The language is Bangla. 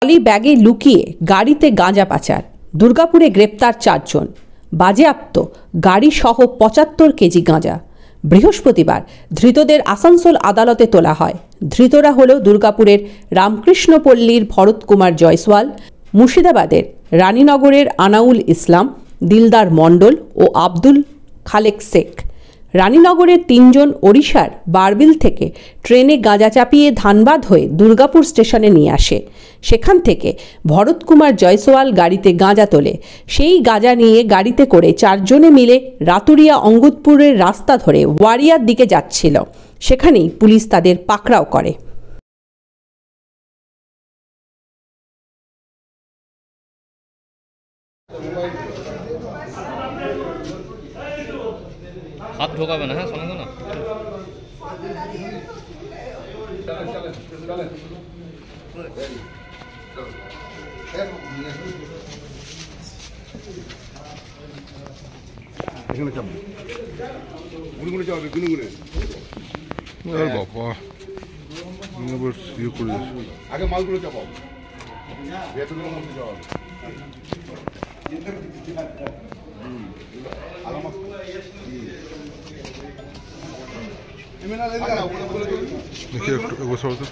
ট্রলি ব্যাগে লুকিয়ে গাড়িতে গাঁজা পাচার। দুর্গাপুরে গ্রেপ্তার 4 জন। বাজেয়াপ্ত গাড়ি সহ 75 কেজি গাঁজা। বৃহস্পতিবার ধৃতদের আসানসোল আদালতে তোলা হয়। ধৃতরা হল দুর্গাপুরের রামকৃষ্ণপল্লীর ভরত কুমার জয়সওয়াল, মুর্শিদাবাদের রানীনগরের আনাউল ইসলাম, দিলদার মণ্ডল ও আব্দুল খালেক শেখ। রানীনগরের 3 জন ওড়িশার বারবিল থেকে ট্রেনে গাঁজা চাপিয়ে ধানবাদ হয়ে দুর্গাপুর স্টেশনে নিয়ে আসে। সেখান থেকে ভরত কুমার জয়সওয়াল গাড়িতে গাঁজা তোলে। সেই গাঁজা নিয়ে গাড়িতে করে 4 জনে মিলে রাতুরিয়া অঙ্গদপুরের রাস্তা ধরে ওয়ারিয়ার দিকে যাচ্ছিল। সেখানেই পুলিশ তাদের পাকড়াও করে। হাত ঢোকাবে না, হ্যাঁ শোনা না। এখানে চাপ গুনগুনে চাপবে গুনগুনে বাবা ইয়ে করে আগে মালগুলো চাপাও ভেতরের মধ্যে যাওয়া দেখি একটু বসে বসে